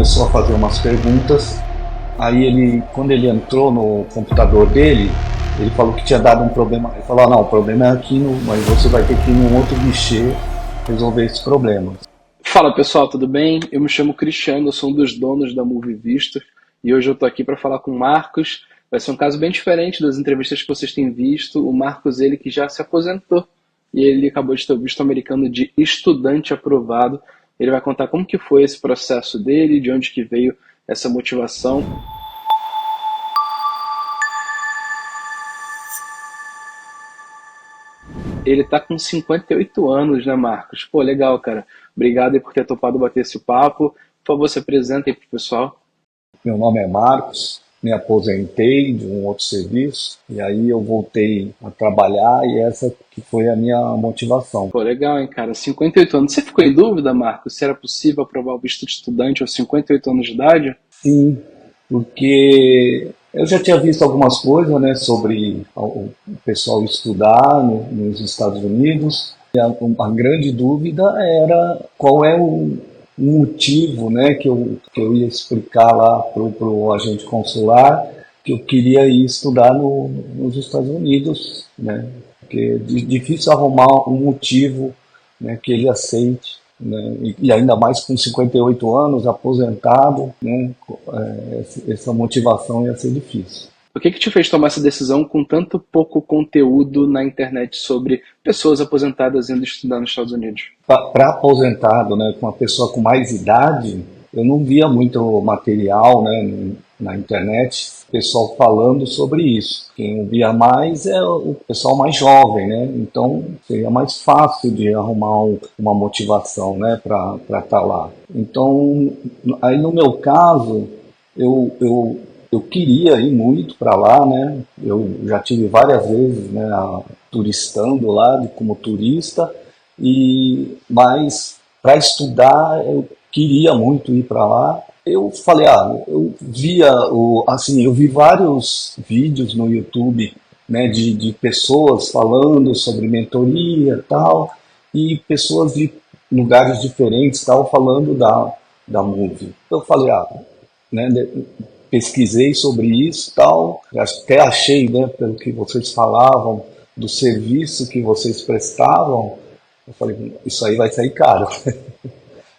começou a fazer umas perguntas. Aí quando ele entrou no computador dele, ele falou que tinha dado um problema. Ele falou, não, o problema é aqui, mas você vai ter que ir num outro guichê resolver esse problema. Fala pessoal, tudo bem? Eu me chamo Cristiano, eu sou um dos donos da Movie Visto e hoje eu estou aqui para falar com o Marcos. Vai ser um caso bem diferente das entrevistas que vocês têm visto. O Marcos, ele que já se aposentou e ele acabou de ter o visto americano de estudante aprovado. Ele vai contar como que foi esse processo dele, de onde que veio essa motivação. Ele tá com 58 anos, né, Marcos? Pô, legal, cara. Obrigado aí por ter topado bater esse papo. Por favor, se apresenta aí pro pessoal. Meu nome é Marcos, me aposentei de um outro serviço e aí eu voltei a trabalhar e essa que foi a minha motivação. Pô, legal, hein, cara? 58 anos. Você ficou em dúvida, Marcos, se era possível aprovar o visto de estudante aos 58 anos de idade? Sim, porque eu já tinha visto algumas coisas, né, sobre o pessoal estudar nos Estados Unidos. E a grande dúvida era qual é o motivo, né, que eu ia explicar lá pro agente consular que eu queria ir estudar nos Estados Unidos, né, porque é difícil arrumar um motivo, né, que ele aceite, né, e ainda mais com 58 anos, aposentado, né, essa motivação ia ser difícil. O que que te fez tomar essa decisão com tanto pouco conteúdo na internet sobre pessoas aposentadas indo estudar nos Estados Unidos? Para aposentado, né, com uma pessoa com mais idade, eu não via muito material, né, na internet, pessoal falando sobre isso. Quem eu via mais é o pessoal mais jovem, né? Então seria mais fácil de arrumar uma motivação, né, para estar lá. Então, aí no meu caso, eu queria ir muito para lá, né? Eu já tive várias vezes, né, turistando lá como turista, mas para estudar eu queria muito ir para lá. Eu falei, eu vi vários vídeos no YouTube, né, de pessoas falando sobre mentoria e tal, e pessoas de lugares diferentes tal falando da Movie. Eu falei, né, pesquisei sobre isso e tal, até achei, né, pelo que vocês falavam, do serviço que vocês prestavam, eu falei, isso aí vai sair caro.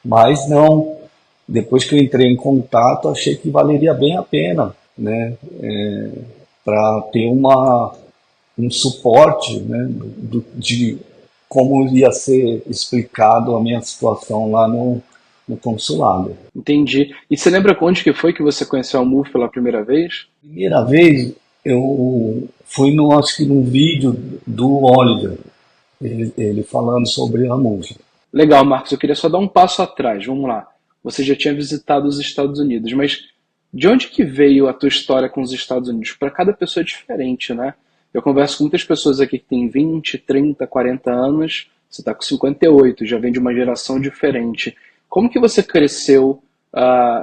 Mas não, depois que eu entrei em contato, achei que valeria bem a pena, né, para ter um suporte, né, de como ia ser explicado a minha situação lá no consulado. Entendi. E você lembra onde que foi que você conheceu a Move pela primeira vez? Primeira vez eu fui acho que num vídeo do Oliver, ele falando sobre a Move. Legal, Marcos. Eu queria só dar um passo atrás. Vamos lá. Você já tinha visitado os Estados Unidos, mas de onde que veio a tua história com os Estados Unidos? Para cada pessoa é diferente, né? Eu converso com muitas pessoas aqui que têm 20, 30, 40 anos. Você está com 58, já vem de uma geração diferente. Como que você cresceu?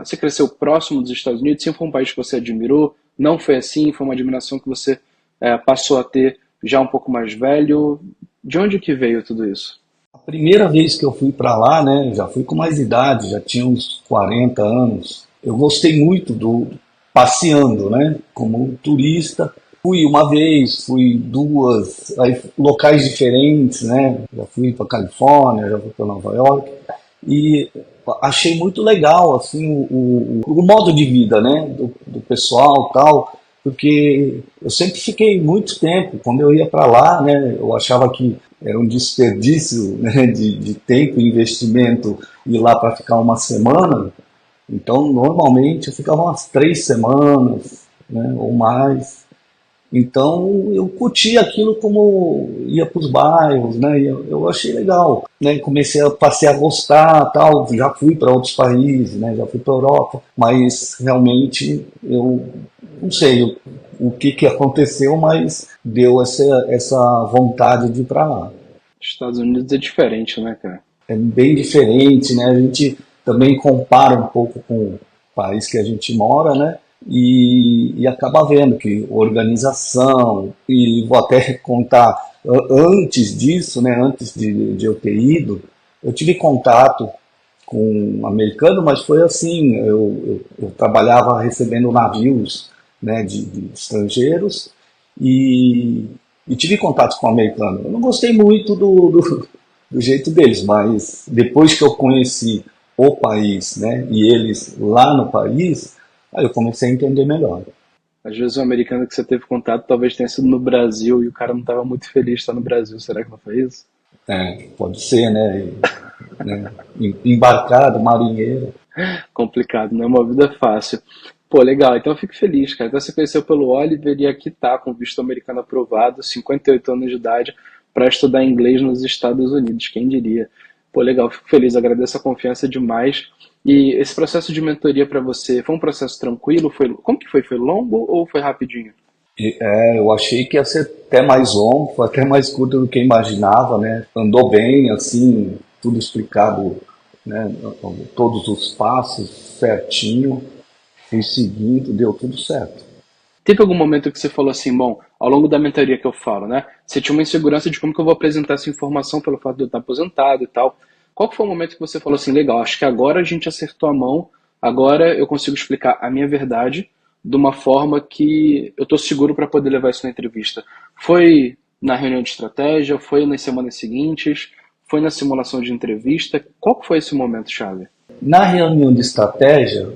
Você cresceu próximo dos Estados Unidos? Sempre foi um país que você admirou? Não foi assim? Foi uma admiração que você passou a ter já um pouco mais velho? De onde que veio tudo isso? A primeira vez que eu fui para lá, né, já fui com mais idade, já tinha uns 40 anos. Eu gostei muito passeando, né, como turista. Fui uma vez, fui duas, aí, locais diferentes, né, já fui para Califórnia, já fui para Nova York, e achei muito legal, assim, o modo de vida, né, do pessoal e tal, porque eu sempre fiquei muito tempo, quando eu ia para lá, né, eu achava que era um desperdício, né, de tempo e investimento ir lá para ficar uma semana. Então, normalmente, eu ficava umas 3 semanas, né, ou mais. Então, eu curti aquilo como ia para os bairros, né, e eu achei legal. Né, passei a gostar, tal, já fui para outros países, né, já fui para a Europa, mas realmente eu não sei o que aconteceu, mas deu essa vontade de ir para lá. Estados Unidos é diferente, né, cara? É bem diferente, né? A gente também compara um pouco com o país que a gente mora, né? E acaba vendo que organização, e vou até contar, antes disso, né? Antes de eu ter ido, eu tive contato com um americano, mas foi assim, eu trabalhava recebendo navios, né, de estrangeiros e, e tive contato com o americano. Eu não gostei muito do jeito deles, mas depois que eu conheci o país, né, e eles lá no país, aí eu comecei a entender melhor. Às vezes o americano que você teve contato talvez tenha sido no Brasil e o cara não estava muito feliz de estar no Brasil. Será que não foi isso? É, pode ser, né, né, embarcado, marinheiro. Complicado, não é uma vida fácil. Pô, legal, então eu fico feliz, cara. Então você conheceu pelo Oliver e aqui tá, com visto americano aprovado, 58 anos de idade, para estudar inglês nos Estados Unidos, quem diria? Pô, legal, fico feliz, agradeço a confiança demais. E esse processo de mentoria para você, foi um processo tranquilo? Foi, como que foi? Foi longo ou foi rapidinho? Eu achei que ia ser até mais longo, foi até mais curto do que eu imaginava, né? Andou bem, assim, tudo explicado, né? Todos os passos certinho, fui seguindo, deu tudo certo. Teve algum momento que você falou assim, bom, ao longo da mentoria que eu falo, né? Você tinha uma insegurança de como que eu vou apresentar essa informação pelo fato de eu estar aposentado e tal. Qual que foi o momento que você falou assim, legal, acho que agora a gente acertou a mão, agora eu consigo explicar a minha verdade de uma forma que eu estou seguro para poder levar isso na entrevista? Foi na reunião de estratégia, foi nas semanas seguintes, foi na simulação de entrevista? Qual que foi esse momento chave? Na reunião de estratégia,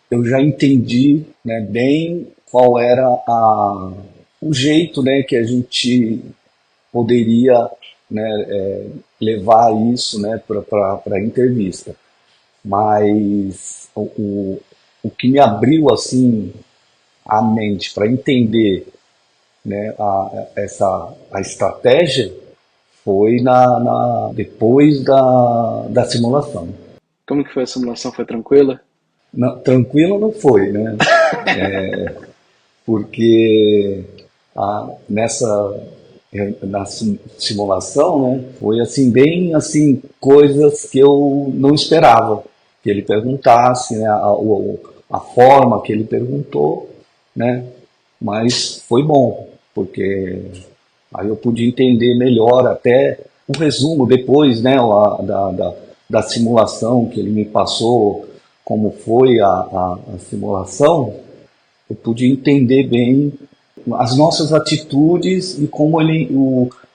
eu já entendi, né, bem qual era o jeito, né, que a gente poderia, né, levar isso, né, para a entrevista. Mas o que me abriu assim a mente para entender, né, a estratégia foi depois da simulação. Como que foi a simulação? Foi tranquila? Não, tranquilo não foi, né? Porque nessa na simulação, né, foi assim bem assim coisas que eu não esperava que ele perguntasse, né, a forma que ele perguntou, né, mas foi bom porque aí eu pude entender melhor até o resumo depois, né, da simulação que ele me passou, como foi a simulação, eu pude entender bem as nossas atitudes e como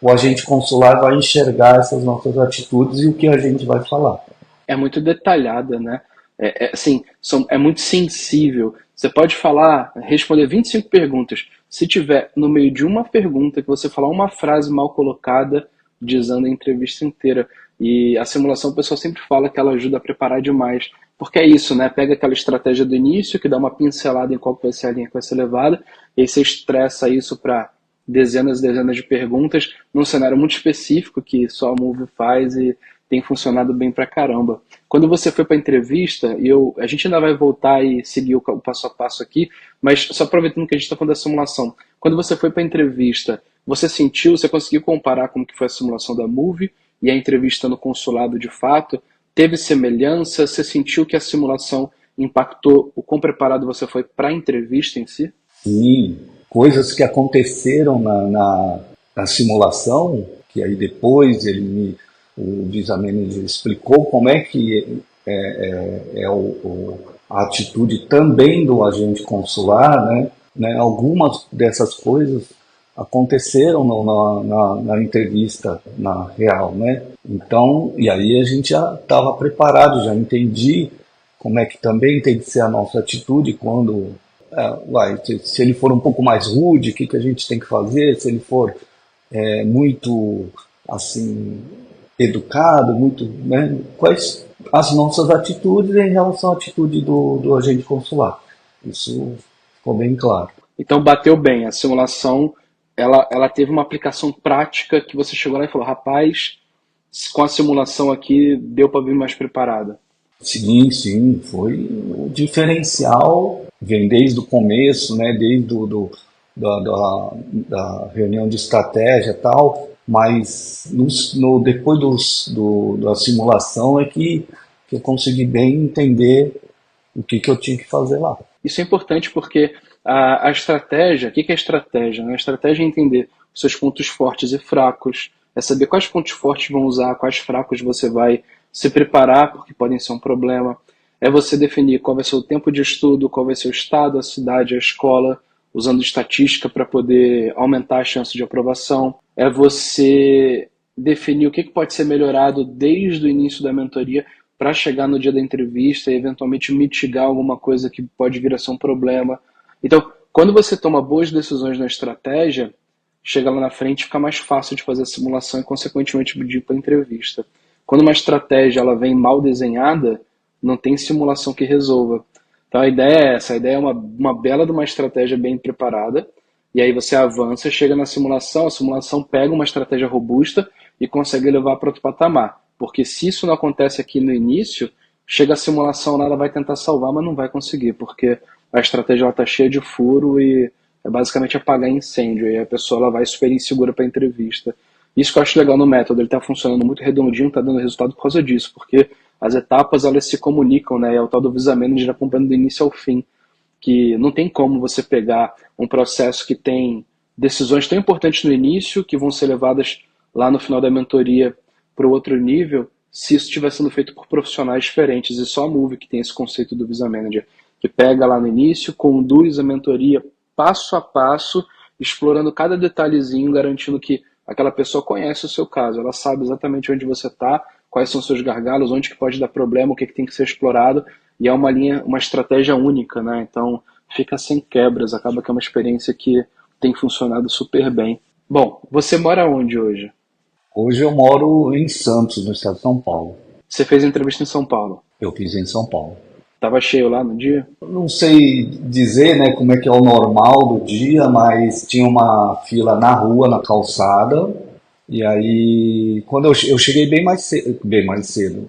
o agente consular vai enxergar essas nossas atitudes e o que a gente vai falar. É muito detalhada, né? Assim, é muito sensível. Você pode falar, responder 25 perguntas. Se tiver no meio de uma pergunta que você falar uma frase mal colocada, desanda a entrevista inteira. E a simulação, o pessoal sempre fala que ela ajuda a preparar demais. Porque é isso, né? Pega aquela estratégia do início, que dá uma pincelada em qual vai ser a linha que vai ser levada, e aí você estressa isso para dezenas e dezenas de perguntas, num cenário muito específico que só a Move faz e tem funcionado bem pra caramba. Quando você foi para a entrevista, a gente ainda vai voltar e seguir o passo a passo aqui, mas só aproveitando que a gente está falando da simulação. Quando você foi para a entrevista, você conseguiu comparar como que foi a simulação da Move e a entrevista no consulado de fato? Teve semelhança? Você sentiu que a simulação impactou o quão preparado você foi para a entrevista em si? Sim, coisas que aconteceram na simulação, que aí depois o visa manager explicou como é que a atitude também do agente consular, né? Algumas dessas coisas aconteceram na entrevista na real, né? Então, e aí a gente já estava preparado, já entendi como é que também tem que ser a nossa atitude quando se ele for um pouco mais rude, o que, que a gente tem que fazer? Se ele for muito assim educado, muito, né? Quais as nossas atitudes em relação à atitude do agente consular? Isso ficou bem claro. Então bateu bem, a simulação ela teve uma aplicação prática que você chegou lá e falou, rapaz, com a simulação aqui deu para vir mais preparado. Sim, sim, foi o diferencial, vem desde o começo, né, desde da reunião de estratégia e tal, mas depois da simulação é que eu consegui bem entender o que eu tinha que fazer lá. Isso é importante porque a estratégia, o que é estratégia? Né? A estratégia é entender os seus pontos fortes e fracos, É saber quais pontos fortes vão usar, quais fracos você vai se preparar, porque podem ser um problema. É você definir qual vai ser o tempo de estudo, qual vai ser o estado, a cidade, a escola, usando estatística para poder aumentar a chance de aprovação. É você definir o que pode ser melhorado desde o início da mentoria para chegar no dia da entrevista e eventualmente mitigar alguma coisa que pode vir a ser um problema. Então, quando você toma boas decisões na estratégia, chega lá na frente, fica mais fácil de fazer a simulação e, consequentemente, pedir para a entrevista. Quando uma estratégia ela vem mal desenhada, não tem simulação que resolva. Então a ideia é essa, a ideia é uma bela de uma estratégia bem preparada, e aí você avança, chega na simulação, a simulação pega uma estratégia robusta e consegue levar para outro patamar. Porque se isso não acontece aqui no início, chega a simulação lá, ela vai tentar salvar, mas não vai conseguir, porque a estratégia está cheia de furo e é basicamente apagar incêndio, e a pessoa ela vai super insegura para a entrevista. Isso que eu acho legal no método, ele está funcionando muito redondinho, está dando resultado por causa disso, porque as etapas elas se comunicam, né? É o tal do Visa Manager acompanhando do início ao fim, que não tem como você pegar um processo que tem decisões tão importantes no início, que vão ser levadas lá no final da mentoria para o outro nível, se isso estiver sendo feito por profissionais diferentes, e só a Move que tem esse conceito do Visa Manager, que pega lá no início, conduz a mentoria passo a passo, explorando cada detalhezinho, garantindo que aquela pessoa conhece o seu caso, ela sabe exatamente onde você está, quais são os seus gargalos, onde que pode dar problema, o que tem que ser explorado, e é uma linha, uma estratégia única, né? Então fica sem quebras, acaba que é uma experiência que tem funcionado super bem. Bom, você mora onde hoje? Hoje eu moro em Santos, no estado de São Paulo. Você fez a entrevista em São Paulo. Eu fiz em São Paulo. Tava cheio lá no dia? Eu não sei dizer, né, como é que é o normal do dia, mas tinha uma fila na rua, na calçada. E aí, quando eu cheguei bem mais cedo.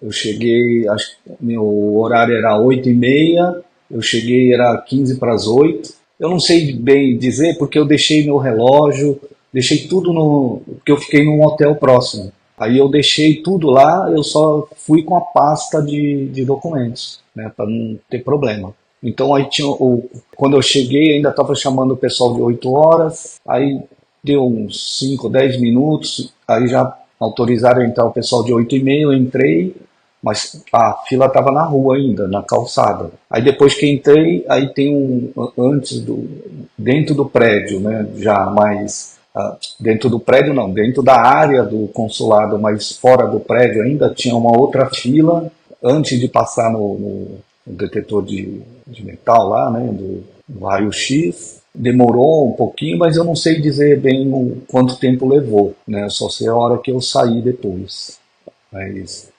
Eu cheguei, acho que meu horário era 8h30, eu cheguei era 15 para as 8. Eu não sei bem dizer porque eu deixei meu relógio, deixei tudo no, porque eu fiquei num hotel próximo. Aí eu deixei tudo lá, eu só fui com a pasta de documentos, né, para não ter problema. Então aí quando eu cheguei ainda estava chamando o pessoal de 8 horas, aí deu uns 5, 10 minutos, aí já autorizaram a entrar o pessoal de 8h30, eu entrei, mas a fila estava na rua ainda, na calçada. Aí depois que entrei, aí tem dentro do prédio, né, já mais, dentro do prédio não, dentro da área do consulado, mas fora do prédio ainda tinha uma outra fila, antes de passar no detetor de metal lá, né, do raio-x. Demorou um pouquinho, mas eu não sei dizer bem quanto tempo levou, né? Eu só sei a hora que eu saí depois. Mas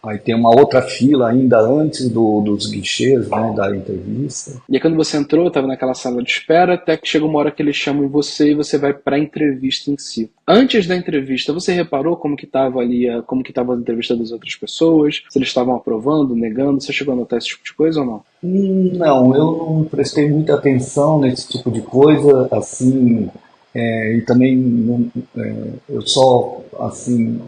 aí tem uma outra fila ainda antes dos guichês, né, da entrevista. E aí quando você entrou, estava naquela sala de espera, até que chega uma hora que eles chamam você e você vai para a entrevista em si. Antes da entrevista, você reparou como que estava ali, como que estava a entrevista das outras pessoas? Se eles estavam aprovando, negando? Você chegou a notar esse tipo de coisa ou não? Não, eu não prestei muita atenção nesse tipo de coisa, assim, e também eu só, assim,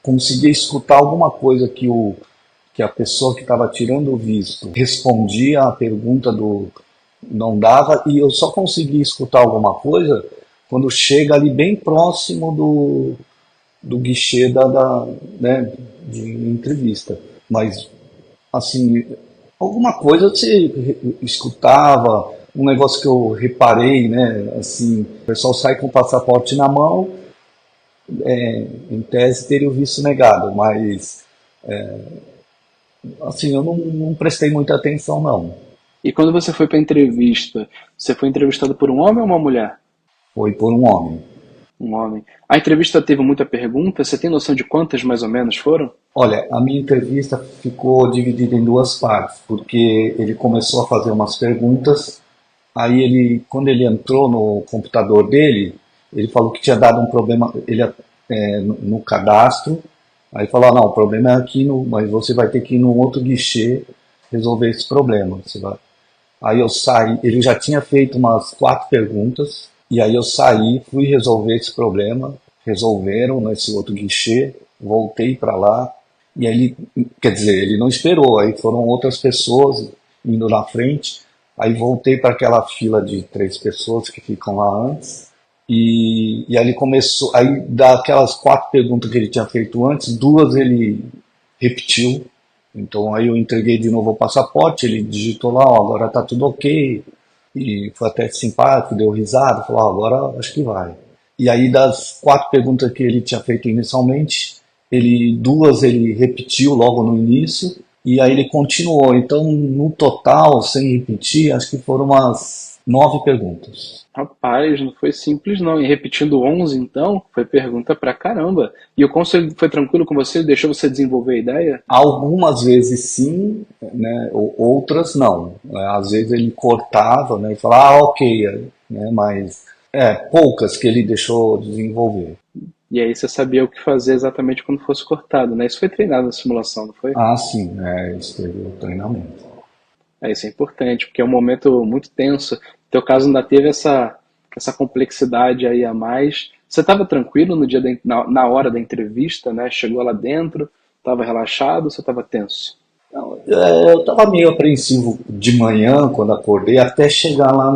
consegui escutar alguma coisa que a pessoa que estava tirando o visto respondia a pergunta não dava, e eu só consegui escutar alguma coisa quando chega ali bem próximo do guichê né, de entrevista. Mas, assim, alguma coisa você escutava, um negócio que eu reparei, né, assim, o pessoal sai com o passaporte na mão, em tese teria o visto negado, mas assim, eu não prestei muita atenção não. E quando você foi para a entrevista, você foi entrevistado por um homem ou uma mulher? Foi por um homem. Um homem. A entrevista teve muita pergunta? Você tem noção de quantas mais ou menos foram? Olha, a minha entrevista ficou dividida em duas partes, porque ele começou a fazer umas perguntas, aí quando ele entrou no computador dele, ele falou que tinha dado um problema no cadastro, aí falou, não, o problema é aqui, mas você vai ter que ir no outro guichê resolver esse problema. Aí eu saí, ele já tinha feito umas 4 perguntas, e aí eu saí, fui resolver esse problema, resolveram nesse outro guichê, voltei para lá, e aí, quer dizer, ele não esperou, aí foram outras pessoas indo na frente, aí voltei para aquela fila de 3 pessoas que ficam lá antes, E aí ele começou, aí daquelas 4 perguntas que ele tinha feito antes, 2 ele repetiu. Então aí eu entreguei de novo o passaporte, ele digitou lá, ó, agora tá tudo ok. E foi até simpático, deu risada, falou, ó, agora acho que vai. E aí das 4 perguntas que ele tinha feito inicialmente, 2 ele repetiu logo no início, e aí ele continuou. Então no total, sem repetir, acho que foram umas 9 perguntas. Rapaz, não foi simples não. E repetindo 11, então, foi pergunta pra caramba. E o conselho foi tranquilo com você? Deixou você desenvolver a ideia? Algumas vezes sim, né, outras não. Às vezes ele cortava, né, e falava, ah, ok, né, mas poucas que ele deixou desenvolver. E aí você sabia o que fazer exatamente quando fosse cortado, né? Isso foi treinado na simulação, não foi? Ah, sim, isso teve o treinamento. Isso é importante, porque é um momento muito tenso. No teu caso ainda teve essa complexidade aí a mais. Você estava tranquilo no dia na hora da entrevista, né? Chegou lá dentro, estava relaxado ou você estava tenso? Não, eu estava meio apreensivo de manhã, quando acordei, até chegar lá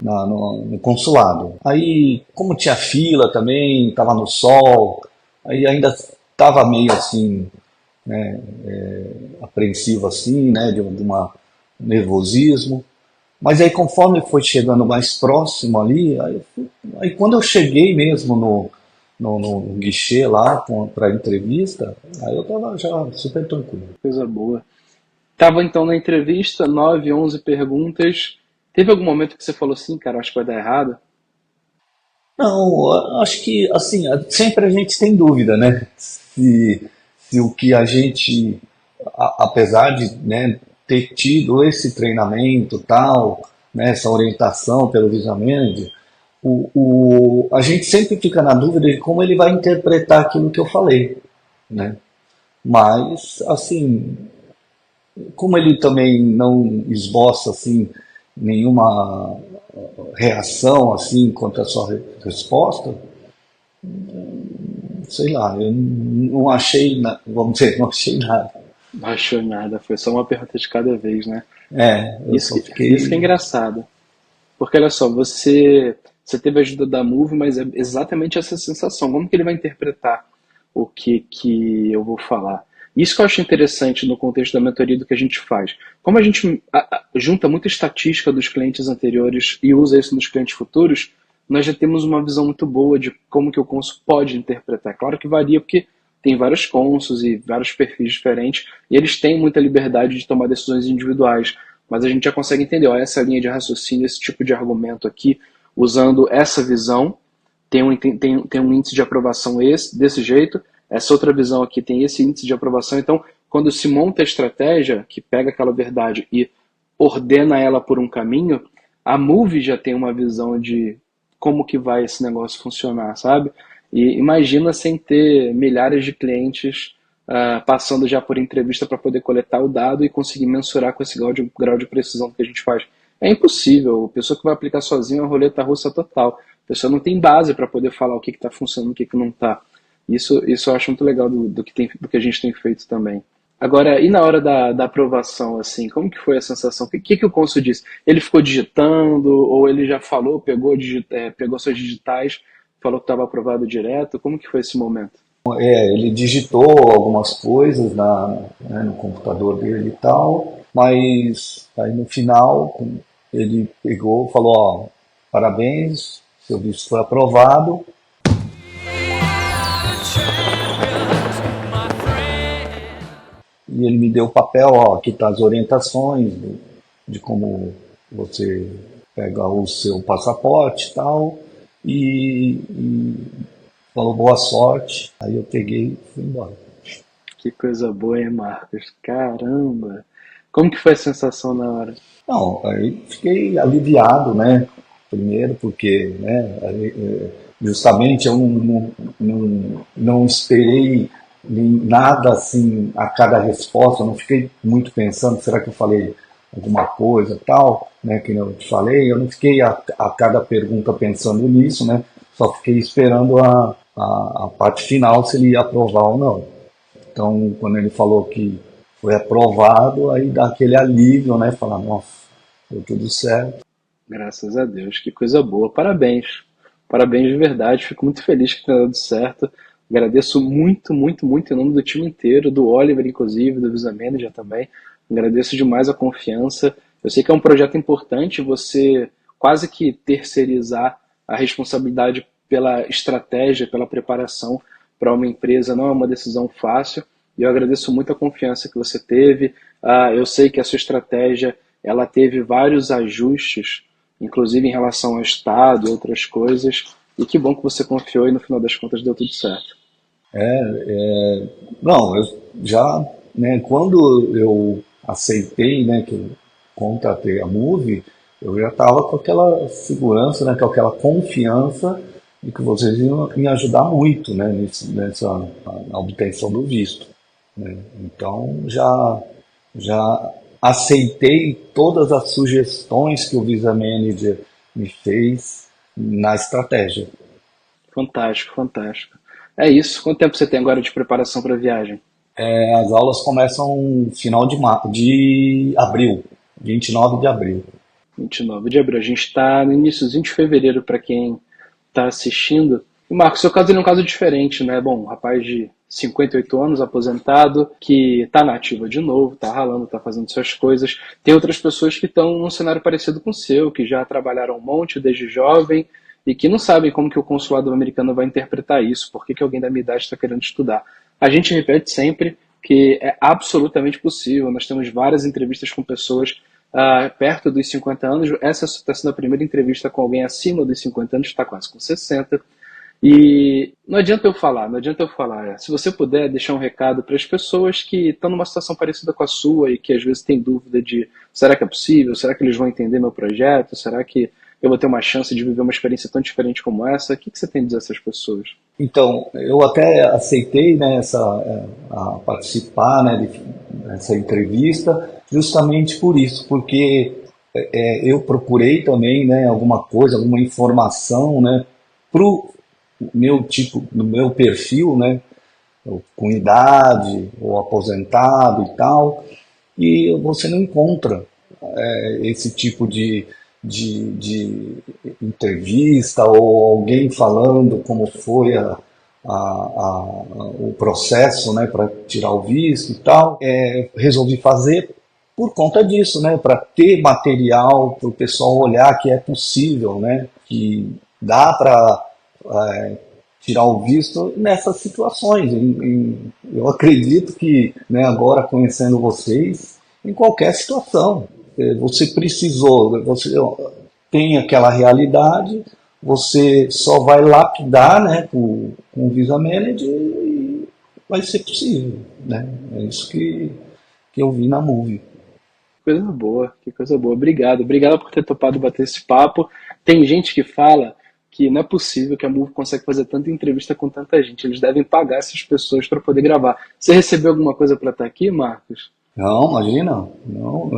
no consulado. Aí, como tinha fila também, estava no sol, aí ainda estava meio assim, né, apreensivo assim, né, de uma nervosismo. Mas aí conforme foi chegando mais próximo ali, aí quando eu cheguei mesmo no guichê lá para a entrevista, aí eu estava já super tranquilo. Coisa boa. Tava então na entrevista, 9, 11 perguntas. Teve algum momento que você falou assim, cara, acho que vai dar errado? Não, acho que assim, sempre a gente tem dúvida, né? Se o que a gente, apesar de, né, ter tido esse treinamento tal, né, essa orientação pelo Visamed, a gente sempre fica na dúvida de como ele vai interpretar aquilo que eu falei, né? Mas, assim, como ele também não esboça assim nenhuma reação assim contra a sua resposta, sei lá, eu não achei, vamos dizer, não achei nada. Não achou nada, foi só uma pergunta de cada vez, né? Eu Isso só isso que é fiquei. engraçado. Porque olha só, você teve a ajuda da Move, mas é exatamente essa sensação. Como que ele vai interpretar o que eu vou falar? Isso que eu acho interessante no contexto da mentoria do que a gente faz. Como a gente junta muita estatística dos clientes anteriores e usa isso nos clientes futuros, nós já temos uma visão muito boa de como que o consul pode interpretar. Claro que varia porque tem vários consuls e vários perfis diferentes e eles têm muita liberdade de tomar decisões individuais, mas a gente já consegue entender, ó, essa linha de raciocínio, esse tipo de argumento aqui, usando essa visão, tem um índice de aprovação desse jeito, essa outra visão aqui tem esse índice de aprovação. Então, quando se monta a estratégia, que pega aquela verdade e ordena ela por um caminho, a Move já tem uma visão de como que vai esse negócio funcionar, sabe? E imagina sem ter milhares de clientes passando já por entrevista para poder coletar o dado e conseguir mensurar com esse grau de precisão que a gente faz. É impossível. A pessoa que vai aplicar sozinha é uma roleta russa total. A pessoa não tem base para poder falar o que está funcionando e o que não está. Isso eu acho muito legal do que a gente tem feito também. Agora, e na hora da aprovação, assim, como que foi a sensação? O que o cônsul disse? Ele ficou digitando, ou ele já falou, pegou suas digitais, falou que estava aprovado direto? Como que foi esse momento? Ele digitou algumas coisas né, no computador dele e tal, mas aí no final ele pegou e falou, ó, parabéns, seu visto foi aprovado. E ele me deu o papel, ó, aqui tá as orientações de como você pega o seu passaporte e tal, e falou boa sorte. Aí eu peguei e fui embora. Que coisa boa, hein, Marcos? Caramba! Como que foi a sensação na hora? Não, aí fiquei aliviado, né? Primeiro porque, né, justamente eu não esperei nada assim a cada resposta, eu não fiquei muito pensando, será que eu falei alguma coisa tal, né, que eu te falei, eu não fiquei a cada pergunta pensando nisso, né, só fiquei esperando a parte final se ele ia aprovar ou não. Então, quando ele falou que foi aprovado, aí dá aquele alívio, né, falar, nossa, deu tudo certo. Graças a Deus, que coisa boa. Parabéns. Parabéns de verdade, fico muito feliz que tenha dado certo. Agradeço muito, muito, muito em nome do time inteiro, do Oliver, inclusive, do Visa Manager também. Agradeço demais a confiança. Eu sei que é um projeto importante você quase que terceirizar a responsabilidade pela estratégia, pela preparação para uma empresa, não é uma decisão fácil. E eu agradeço muito a confiança que você teve. Eu sei que a sua estratégia ela teve vários ajustes, inclusive em relação ao Estado e outras coisas. E que bom que você confiou e no final das contas deu tudo certo. Não, eu já, né, quando eu aceitei, né, que eu contratei a Move, eu já estava com aquela segurança, né, com aquela confiança de que vocês iam me ajudar muito, né, na obtenção do visto, né? Então já aceitei todas as sugestões que o Visa Manager me fez na estratégia. Fantástico, fantástico. É isso. Quanto tempo você tem agora de preparação para a viagem? As aulas começam no final de abril, 29 de abril. 29 de abril. A gente está no iníciozinho de fevereiro para quem está assistindo. E Marcos, seu caso ele é um caso diferente, né? Bom, um rapaz de 58 anos, aposentado, que está na ativa de novo, está ralando, está fazendo suas coisas. Tem outras pessoas que estão num cenário parecido com o seu, que já trabalharam um monte desde jovem e que não sabem como que o consulado americano vai interpretar isso, por que que alguém da minha idade está querendo estudar. A gente repete sempre que é absolutamente possível. Nós temos várias entrevistas com pessoas perto dos 50 anos. Essa está sendo a primeira entrevista com alguém acima dos 50 anos, está quase com 60. E não adianta eu falar, não adianta eu falar. Se você puder deixar um recado para as pessoas que estão numa situação parecida com a sua e que às vezes têm dúvida de será que é possível, será que eles vão entender meu projeto, será que eu vou ter uma chance de viver uma experiência tão diferente como essa, o que você tem a dizer a essas pessoas? Então, eu até aceitei, né, a participar, né, dessa entrevista justamente por isso, porque eu procurei também, né, alguma coisa, alguma informação, né, pro meu tipo, no meu perfil, né, com idade, ou aposentado e tal, e você não encontra esse tipo de entrevista ou alguém falando como foi o processo, né, para tirar o visto e tal. Resolvi fazer por conta disso, né, para ter material para o pessoal olhar que é possível, né, que dá para tirar o visto nessas situações. Eu acredito que, né, agora conhecendo vocês, em qualquer situação, você precisou, você tem aquela realidade, você só vai lapidar, né, com o Visa Manager e vai ser possível, né? É isso que eu vi na Move. Coisa boa, que coisa boa. Obrigado, obrigado por ter topado bater esse papo. Tem gente que fala que não é possível que a Move consegue fazer tanta entrevista com tanta gente. Eles devem pagar essas pessoas para poder gravar. Você recebeu alguma coisa para estar aqui, Marcos? Não, imagina, não.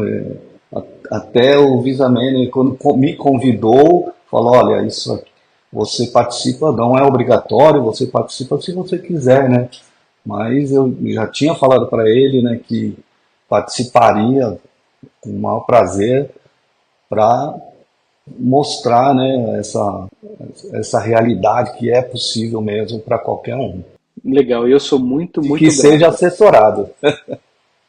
Até o Visa Manager, quando me convidou, falou, olha, isso aqui, você participa, não é obrigatório, você participa se você quiser, né? Mas eu já tinha falado para ele, né, que participaria com o maior prazer para mostrar, né, essa realidade que é possível mesmo para qualquer um. Legal, e eu sou muito, E que muito seja grato. assessorado.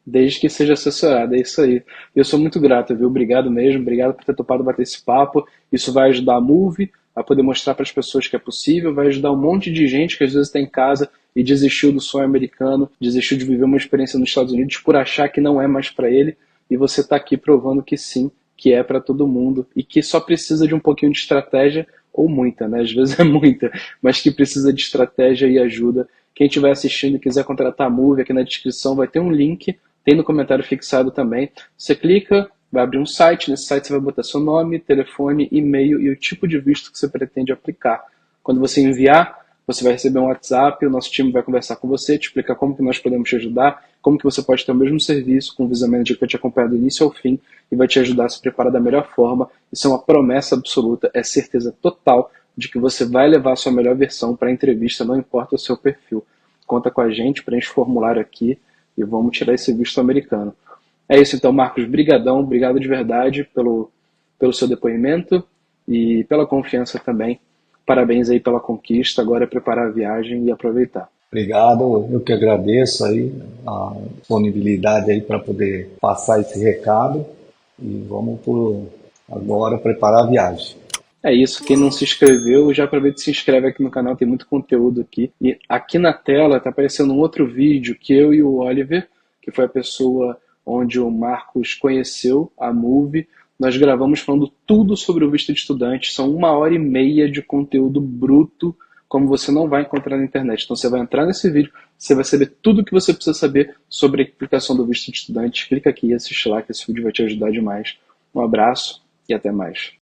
Desde que seja assessorado, é isso aí. Eu sou muito grato, viu? Obrigado mesmo, obrigado por ter topado bater esse papo. Isso vai ajudar a Move a poder mostrar para as pessoas que é possível, vai ajudar um monte de gente que às vezes está em casa e desistiu do sonho americano, desistiu de viver uma experiência nos Estados Unidos por achar que não é mais para ele, e você está aqui provando que sim, que é para todo mundo e que só precisa de um pouquinho de estratégia ou muita, né? Às vezes é muita, mas que precisa de estratégia e ajuda. Quem estiver assistindo e quiser contratar a Move, aqui na descrição vai ter um link, tem no comentário fixado também. Você clica, vai abrir um site, nesse site você vai botar seu nome, telefone, e-mail e o tipo de visto que você pretende aplicar. Quando você enviar, você vai receber um WhatsApp, o nosso time vai conversar com você, te explicar como que nós podemos te ajudar, como que você pode ter o mesmo serviço com o Visa Manager que vai te acompanhar do início ao fim e vai te ajudar a se preparar da melhor forma. Isso é uma promessa absoluta, é certeza total de que você vai levar a sua melhor versão para a entrevista, não importa o seu perfil. Conta com a gente, preenche o formulário aqui e vamos tirar esse visto americano. É isso então, Marcos, brigadão, obrigado de verdade pelo seu depoimento e pela confiança também. Parabéns aí pela conquista, agora é preparar a viagem e aproveitar. Obrigado, eu que agradeço aí a disponibilidade aí para poder passar esse recado e vamos por agora preparar a viagem. É isso, quem não se inscreveu, já aproveita e se inscreve aqui no canal, tem muito conteúdo aqui. E aqui na tela está aparecendo um outro vídeo que eu e o Oliver, que foi a pessoa onde o Marcos conheceu a Move, nós gravamos falando tudo sobre o visto de estudante. São 1 hora e meia de conteúdo bruto, como você não vai encontrar na internet. Então você vai entrar nesse vídeo, você vai saber tudo o que você precisa saber sobre a aplicação do visto de estudante. Clica aqui e assiste lá, que esse vídeo vai te ajudar demais. Um abraço e até mais.